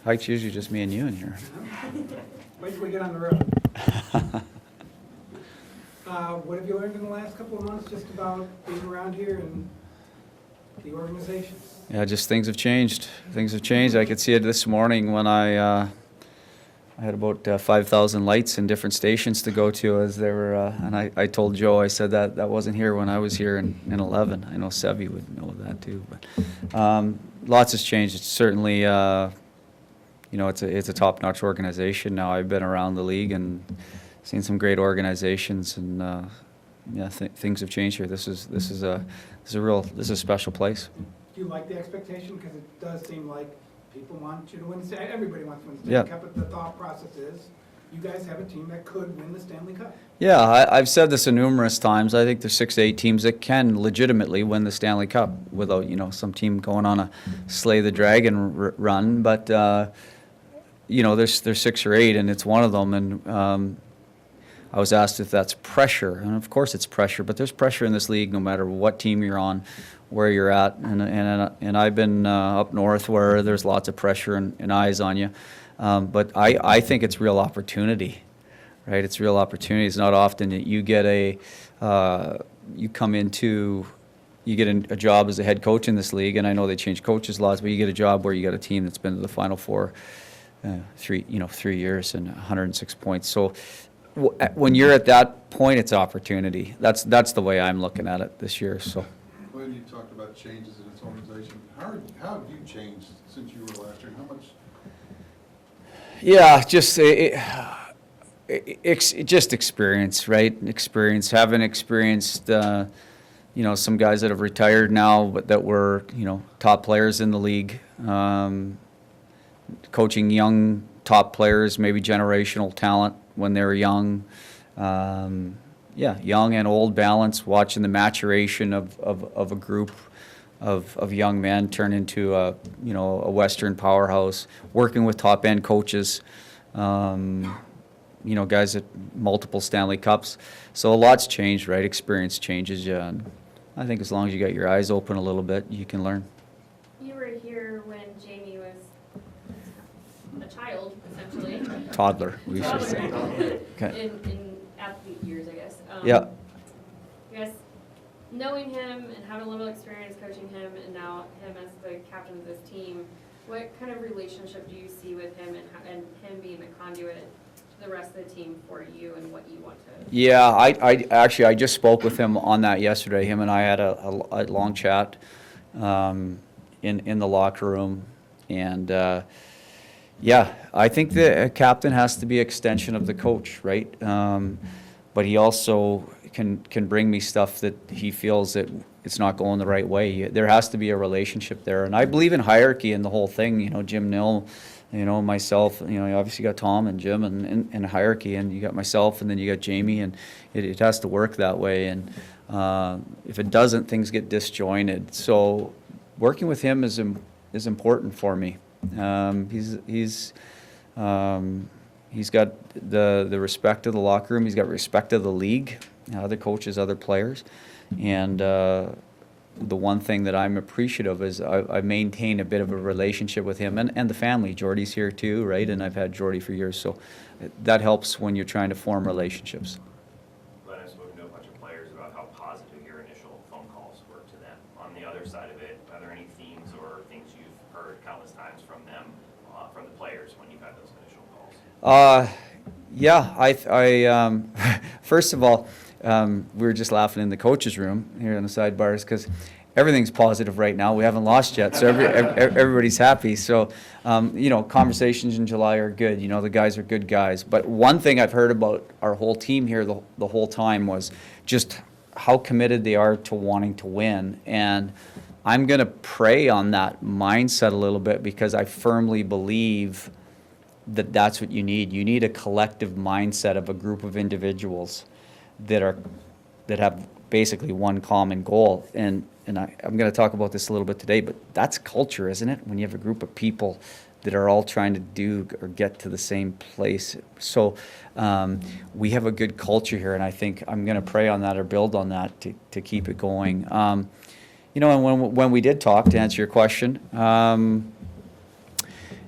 Hike's usually just me and you in here. Wait till we get on the road. What have you learned in the last couple of months just about being around here and the organization? Yeah, just things have changed. Things have changed. I could see it this morning when I had about 5,000 lights in different stations to go to as they were, and I told Joe, I said that wasn't here when I was here in 11. I know Sevi would know that too, but lots has changed. It's certainly, it's a top-notch organization now. I've been around the league and seen some great organizations, and things have changed here. This is a special place. Do you like the expectation? Because it does seem like people want you to win. Everybody wants to win the Yeah. Stanley Cup, but the thought process is you guys have a team that could win the Stanley Cup. Yeah, I've said this numerous times. I think there's 6 to 8 teams that can legitimately win the Stanley Cup without, some team going on a slay the dragon run. But there's 6 or 8, and it's one of them. And I was asked if that's pressure, and of course it's pressure. But there's pressure in this league, no matter what team you're on, where you're at. And I've been up north where there's lots of pressure and eyes on you. But I think it's real opportunity, right? It's real opportunity. It's not often that you get you get a job as a head coach in this league, and I know they change coaches lots, but you get a job where you got a team that's been to the Final Four 3 years and 106 points. So when you're at that point, it's opportunity. That's the way I'm looking at it this year. So. When you talked about changes in its organization, how have you changed since you were last year? How much? Yeah, just experience, right? Experience. Having experienced, some guys that have retired now, but that were, top players in the league. Coaching young top players, maybe generational talent when they were young. Young and old balance, watching the maturation of a group of young men turn into a Western powerhouse, working with top end coaches, guys at multiple Stanley Cups. So a lot's changed, right? Experience changes you, and I think as long as you got your eyes open a little bit, you can learn. You were here when Jamie was a child, essentially. Toddler, we should say. Okay. In athlete years, I guess. Yeah. You guys, knowing him and having a little experience coaching him, and now him as the captain of this team, what kind of relationship do you see with him and him being the conduit to the rest of the team for you and what you want to? Yeah, I just spoke with him on that yesterday. Him and I had a long chat in the locker room, and I think the captain has to be an extension of the coach, right? But he also can bring me stuff that he feels that it's not going the right way. There has to be a relationship there, and I believe in hierarchy and the whole thing. Jim Nill, myself. You obviously got Tom and Jim and hierarchy, and you got myself, and then you got Jamie, and it has to work that way. And if it doesn't, things get disjointed. So working with him is important for me. He's got the respect of the locker room. He's got respect of the league, other coaches, other players. And the one thing that I'm appreciative is I've maintained a bit of a relationship with him and the family. Jordy's here too, right? And I've had Jordy for years. So that helps when you're trying to form relationships. Glenn, I've spoken to a bunch of players about how positive your initial phone calls were to them. On the other side of it, are there any themes or things you've heard countless times from them, from the players when you've had those initial calls? First of all, we were just laughing in the coaches' room here in the sidebars because everything's positive right now. We haven't lost yet, so everybody's happy. So, conversations in July are good. The guys are good guys. But one thing I've heard about our whole team here the whole time was just how committed they are to wanting to win. And I'm going to prey on that mindset a little bit because I firmly believe that that's what you need. You need a collective mindset of a group of individuals that have basically one common goal. And I'm going to talk about this a little bit today, but that's culture, isn't it? When you have a group of people that are all trying to do or get to the same place. So we have a good culture here, and I think I'm going to prey on that or build on that to keep it going. You know, and when we did talk, to answer your question,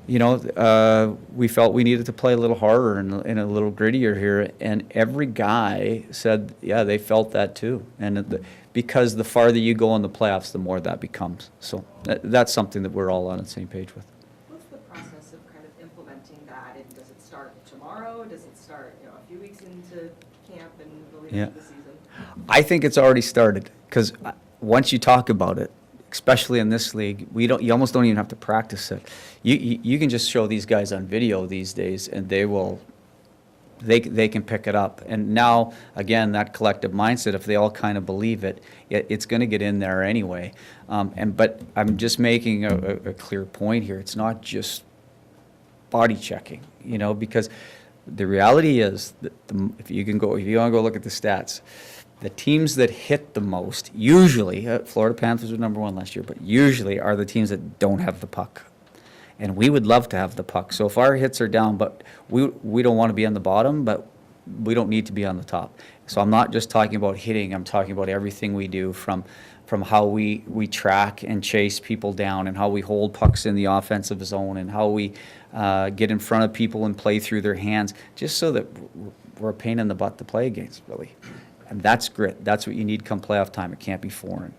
you know, we felt we needed to play a little harder and a little grittier here, and every guy said, yeah, they felt that too. And because the farther you go in the playoffs, the more that becomes. So that's something that we're all on the same page with. What's the process of kind of implementing that? And does it start tomorrow? Does it start, you know, a few weeks into camp and the lead up to the season? I think it's already started, because once you talk about it, especially in this league, you almost don't even have to practice it. You can just show these guys on video these days, and they can pick it up. And now, again, that collective mindset, if they all kind of believe it, it's going to get in there anyway. But I'm just making a clear point here. It's not just body checking, you know, because the reality is that if you want to go look at the stats, the teams that hit the most, usually, Florida Panthers were number 1 last year, but usually are the teams that don't have the puck. And we would love to have the puck. So if our hits are down, but we don't want to be on the bottom, but we don't need to be on the top. So I'm not just talking about hitting, I'm talking about everything we do, from how we track and chase people down, and how we hold pucks in the offensive zone, and how we get in front of people and play through their hands, just so that we're a pain in the butt to play against, really. And that's grit. That's what you need come playoff time. It can't be foreign.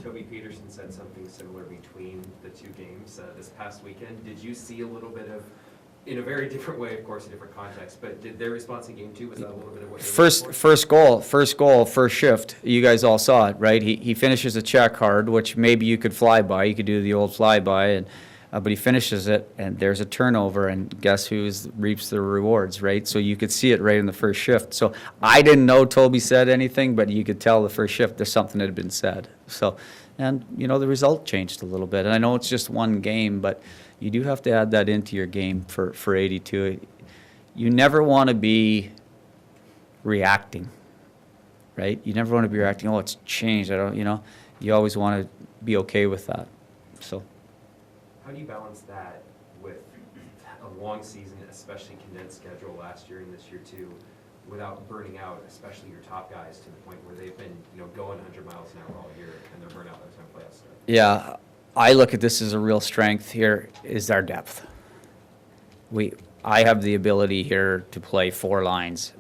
Toby Peterson said something similar between the two games this past weekend. Did you see a little bit of, in a very different way, of course, a different context, but did their response in game 2, was that a little bit of what you were looking for? First goal, first shift. You guys all saw it, right? He finishes a check hard, which maybe you could fly by. You could do the old flyby, and but he finishes it, and there's a turnover, and guess who reaps the rewards, right? So you could see it right in the first shift. So I didn't know Toby said anything, but you could tell the first shift there's something that had been said. So, and you know, the result changed a little bit. And I know it's just one game, but you do have to add that into your game for 82. You never want to be reacting, right? You never want to be reacting, oh, it's changed. You know, you always want to be okay with that. So. How do you balance that with a long season, especially condensed schedule last year and this year too, without burning out, especially your top guys, to the point where they've been, you know, going 100 miles an hour all year and they're burnt out by the time playoffs start? Yeah, I look at this as a real strength here, is our depth. I have the ability here to play 4 lines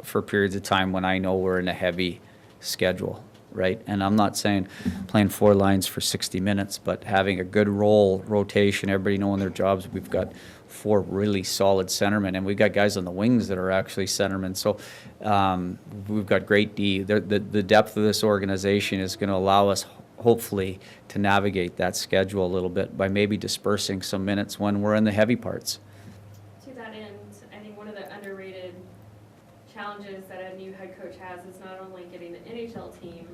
for periods of time when I know we're in a heavy schedule, right? And I'm not saying playing 4 lines for 60 minutes, but having a good rotation, everybody knowing their jobs. We've got 4 really solid centermen, and we've got guys on the wings that are actually centermen. So we've got great D. The depth of this organization is going to allow us, hopefully, to navigate that schedule a little bit by maybe dispersing some minutes when we're in the heavy parts. To that end, I think one of the underrated challenges that a new head coach has is not only getting the NHL team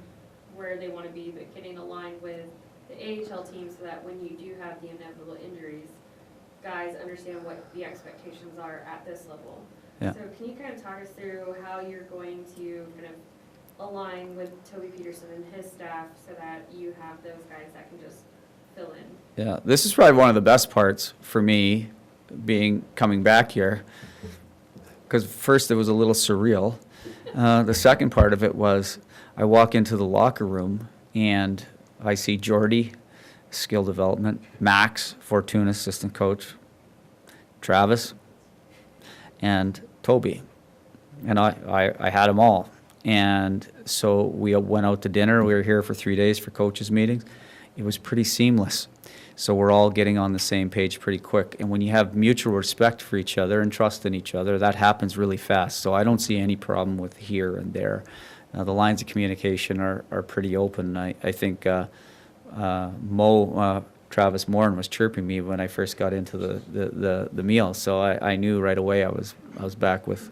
where they want to be, but getting aligned with the AHL team so that when you do have the inevitable injuries, guys understand what the expectations are at this level. Yeah. So can you kind of talk us through how you're going to kind of align with Toby Peterson and his staff so that you have those guys that can just fill in? Yeah, this is probably one of the best parts for me, coming back here, because first it was a little surreal. The second part of it was I walk into the locker room and I see Jordy, skill development, Max, Fortuna, assistant coach, Travis, and Toby. And I had them all. And so we went out to dinner. We were here for 3 days for coaches meetings. It was pretty seamless. So we're all getting on the same page pretty quick. And when you have mutual respect for each other and trust in each other, that happens really fast. So I don't see any problem with here and there. The lines of communication are pretty open. I think Travis Morin was chirping me when I first got into the meal. So I knew right away I was back with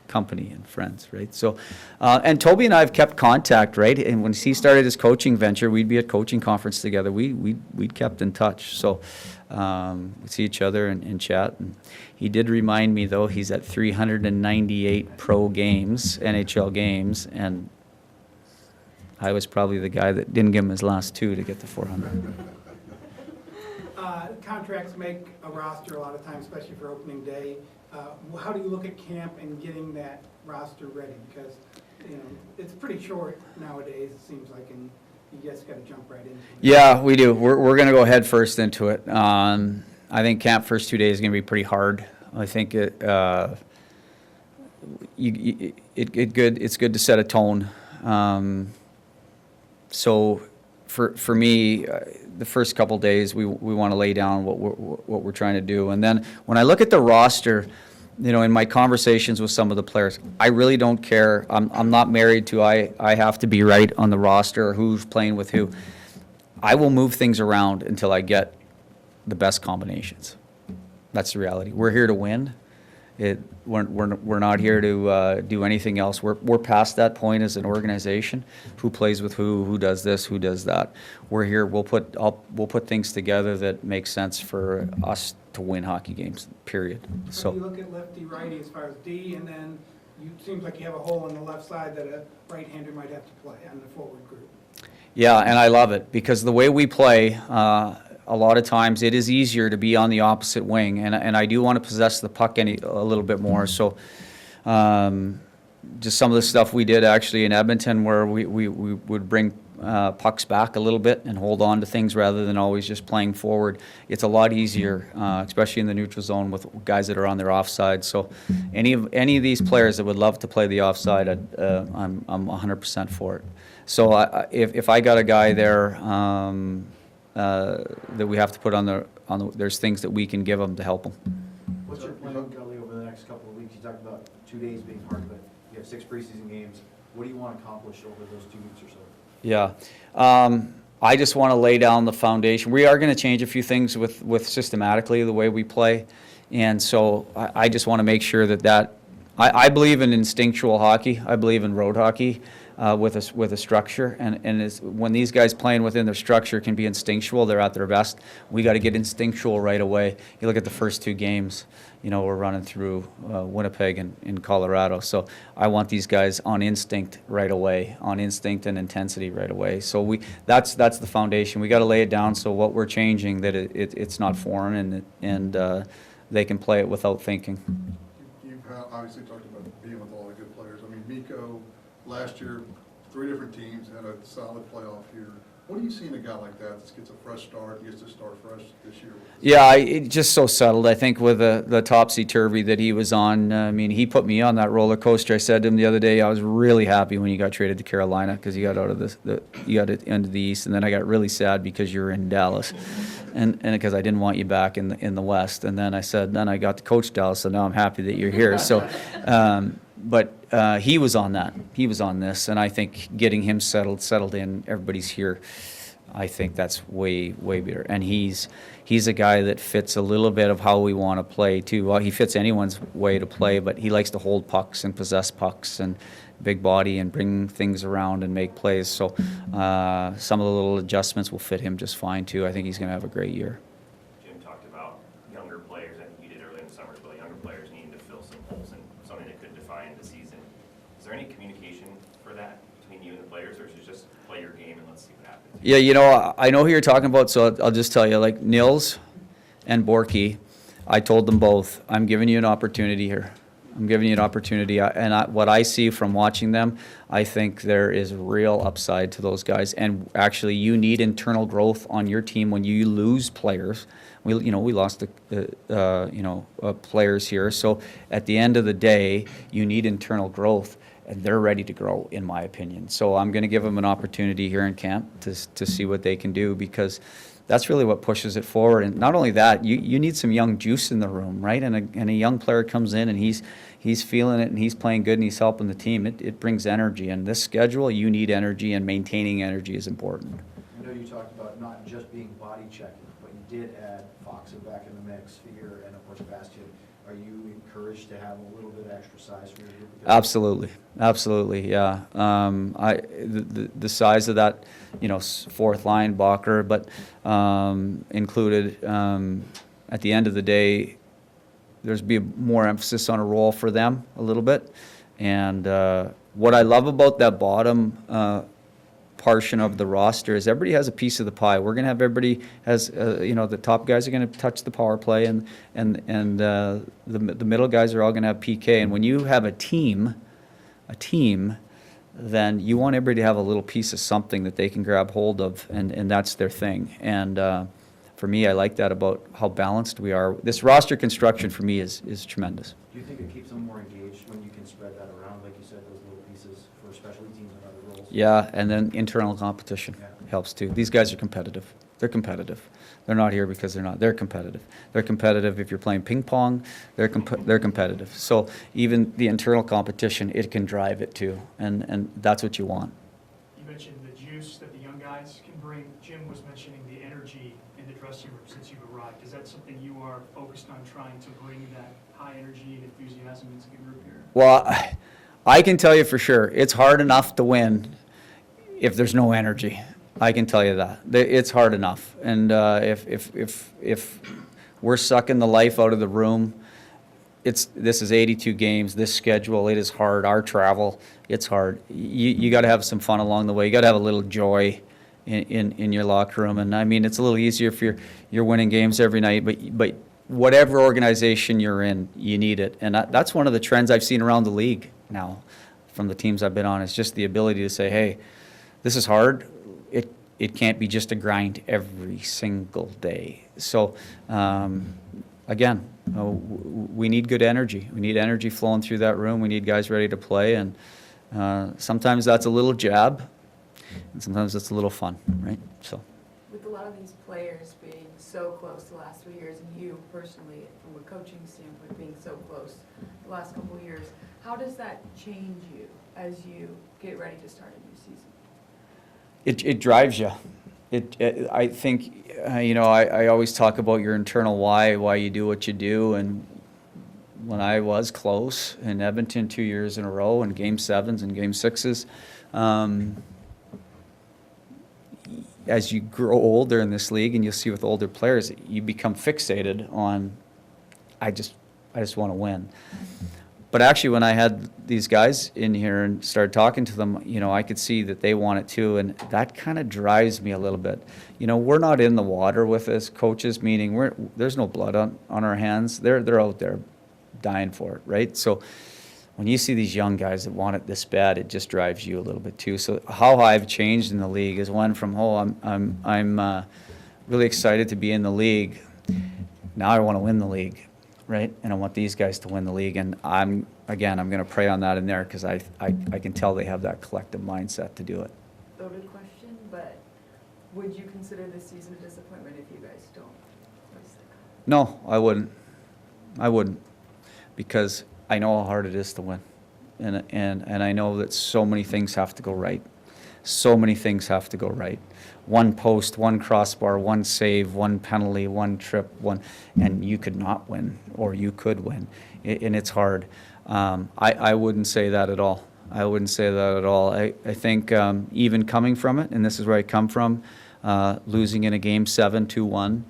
company and friends, right? So, and Toby and I have kept contact, right? And when he started his coaching venture, we'd be at coaching conference together. We'd kept in touch. So we'd see each other and chat. And he did remind me, though, he's at 398 pro games, NHL games, and I was probably the guy that didn't give him his last 2 to get to 400. Contracts make a roster a lot of times, especially for opening day. How do you look at camp and getting that roster ready? Because, you know, it's pretty short nowadays, it seems like, and you guys gotta jump right into it. Yeah, we do. We're going to go head first into it. I think camp first 2 days is going to be pretty hard. I think it's good to set a tone. So for me, the first couple days, we want to lay down what we're trying to do. And then when I look at the roster, you know, in my conversations with some of the players, I really don't care. I'm not married to I have to be right on the roster or who's playing with who. I will move things around until I get the best combinations. That's the reality. We're here to win. We're not here to do anything else. We're past that point as an organization. Who plays with who does this, who does that. We're here. We'll put things together that make sense for us to win hockey games. Period. When you So look at lefty righty as far as D, and then it seems like you have a hole on the left side that a right-hander might have to play on the forward group. yeah, and I love it because the way we play, a lot of times it is easier to be on the opposite wing, and I do want to possess the puck a little bit more. So just some of the stuff we did actually in Edmonton where we would bring pucks back a little bit and hold on to things rather than always just playing forward. It's a lot easier, especially in the neutral zone with guys that are on their offside. So any of these players that would love to play the offside, I'm 100% for it. So if I got a guy there that we have to put on the, there's things that we can give them to help them. What's your plan, Gully, over the next couple of weeks? You talked about 2 days being hard, but you have 6 preseason games. What do you want to accomplish over those 2 weeks or so? Yeah. I just want to lay down the foundation. We are going to change a few things with systematically the way we play. And so I just want to make sure that I believe in instinctual hockey. I believe in road hockey with a structure. And when these guys playing within their structure can be instinctual, they're at their best. We got to get instinctual right away. You look at the first 2 games, you know, we're running through Winnipeg and in Colorado. So I want these guys on instinct right away, on instinct and intensity right away. So that's the foundation. We got to lay it down so what we're changing, that it's not foreign and they can play it without thinking. You've obviously talked about being with all the good players. I mean, Mikko, last year, 3 different teams, had a solid playoff year. What do you see in a guy like that that gets a fresh start, gets to start fresh this year? Yeah, it just so settled. I think with the topsy-turvy that he was on, I mean, he put me on that roller coaster. I said to him the other day, I was really happy when you got traded to Carolina because you got out of you got into the East, and then I got really sad because you were in Dallas, and because I didn't want you back in the West. And then I said, then I got to coach Dallas, so now I'm happy that you're here. So, but he was on that. He was on this, and I think getting him settled in, everybody's here. I think that's way better. And he's a guy that fits a little bit of how we want to play too. Well, he fits anyone's way to play, but he likes to hold pucks and possess pucks and big body and bring things around and make plays. So some of the little adjustments will fit him just fine too. I think he's going to have a great year. Jim talked about younger players, I think you did earlier in the summer, but younger players needing to fill some holes and something that could define the season. Is there any communication for that between you and the players, or is it just play your game and let's see what happens? Yeah, you know, I know who you're talking about, so I'll just tell you, like Nils and Borky, I told them both, I'm giving you an opportunity here. I'm giving you an opportunity, what I see from watching them, I think there is real upside to those guys. And actually, you need internal growth on your team when you lose players. We lost players here. So at the end of the day, you need internal growth, and they're ready to grow, in my opinion. So I'm going to give them an opportunity here in camp to see what they can do, because that's really what pushes it forward. And not only that, you need some young juice in the room, right? And a young player comes in and he's feeling it and he's playing good and he's helping the team. It brings energy. And this schedule, you need energy, and maintaining energy is important. I know you talked about not just being body checking, but you did add Foxa back in the mix here, and of course Bastian. Are you encouraged to have a little bit of extra size for your group? Absolutely, yeah. The size of that, fourth line blocker, but included at the end of the day, there's be more emphasis on a role for them a little bit. And what I love about that bottom portion of the roster is everybody has a piece of the pie. We're going to have everybody has, the top guys are going to touch the power play, and the middle guys are all going to have PK. And when you have a team, then you want everybody to have a little piece of something that they can grab hold of, and that's their thing. And for me, I like that about how balanced we are. This roster construction for me is tremendous. Do you think it keeps them more engaged when you can spread that around, like you said, those little pieces for specialty teams and other roles? Yeah, and then internal competition helps too. These guys are competitive. They're competitive. They're not here because they're not. They're competitive. They're competitive if you're playing ping pong. They're competitive. So even the internal competition, it can drive it too, and that's what you want. You mentioned the juice that the young guys can bring. Jim was mentioning the energy in the dressing room since you've arrived. Is that something you are focused on trying to bring that high energy and enthusiasm into the group here? Well, I can tell you for sure, it's hard enough to win if there's no energy. I can tell you that. It's hard enough. And if we're sucking the life out of the room, this is 82 games, this schedule, it is hard. Our travel, it's hard. You got to have some fun along the way. You got to have a little joy in your locker room. And I mean, it's a little easier if you're winning games every night, but whatever organization you're in, you need it. And that's one of the trends I've seen around the league now from the teams I've been on, is just the ability to say, hey, this is hard. It can't be just a grind every single day. So, again, we need good energy. We need energy flowing through that room. We need guys ready to play. And sometimes that's a little jab, and sometimes it's a little fun, right? So. With a lot of these players being so close the last 3 years, and you personally, from a coaching standpoint, being so close the last couple of years, how does that change you as you get ready to start a new season? It drives you. I think, I always talk about your internal why you do what you do. And when I was close in Edmonton 2 years in a row, in Game 7s and Game 6s, as you grow older in this league, and you'll see with older players, you become fixated on, I just want to win. But actually, when I had these guys in here and started talking to them, I could see that they want it too, and that kind of drives me a little bit. We're not in the water with us coaches, meaning there's no blood on our hands. They're out there dying for it, right? So when you see these young guys that want it this bad, it just drives you a little bit too. So how I've changed in the league is one from, I'm really excited to be in the league. Now I want to win the league. Right, and I want these guys to win the league, and I'm going to prey on that in there, because I can tell they have that collective mindset to do it. Loaded question, but would you consider this season a disappointment if you guys don't place the cup? No, I wouldn't. I wouldn't, because I know how hard it is to win, and I know that so many things have to go right. So many things have to go right. One post, one crossbar, one save, one penalty, one trip, and you could not win, or you could win, and it's hard. I wouldn't say that at all. I wouldn't say that at all. I think even coming from it, and this is where I come from, losing in a Game 7, 2-1,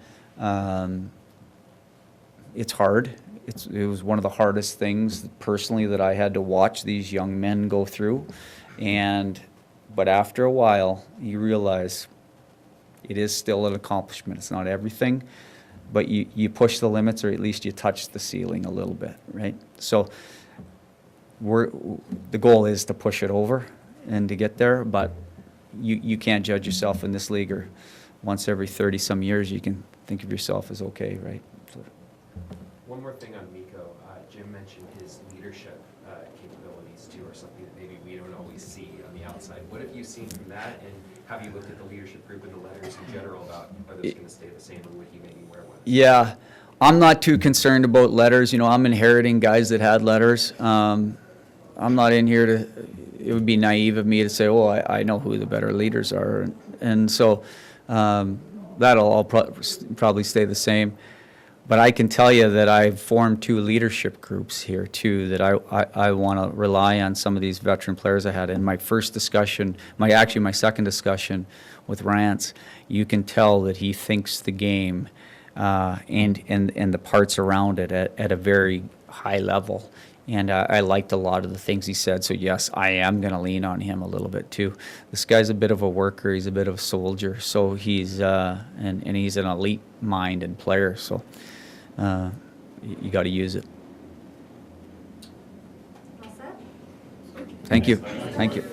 it's hard. It was one of the hardest things personally that I had to watch these young men go through, but after a while, you realize it is still an accomplishment. It's not everything, but you push the limits, or at least you touch the ceiling a little bit, right? So the goal is to push it over and to get there, but you can't judge yourself in this league, or once every 30-some years you can think of yourself as okay, right? So. One more thing on Mikko. Jim mentioned his leadership capabilities too, or something that maybe we don't always see on the outside. What have you seen from that, and have you looked at the leadership group and the letters in general about are those going to stay the same, or would he maybe wear one? Yeah, I'm not too concerned about letters. I'm inheriting guys that had letters. I'm not in here to, it would be naive of me to say, oh, I know who the better leaders are. And so that'll all probably stay the same. But I can tell you that I've formed 2 leadership groups here too, that I want to rely on some of these veteran players I had. In my first discussion, my second discussion with Rance, you can tell that he thinks the game and the parts around it at a very high level. And I liked a lot of the things he said. So yes, I am going to lean on him a little bit too. This guy's a bit of a worker. He's a bit of a soldier. So he's and he's an elite mind and player. So you got to use it. All set? Thank you. Thank you.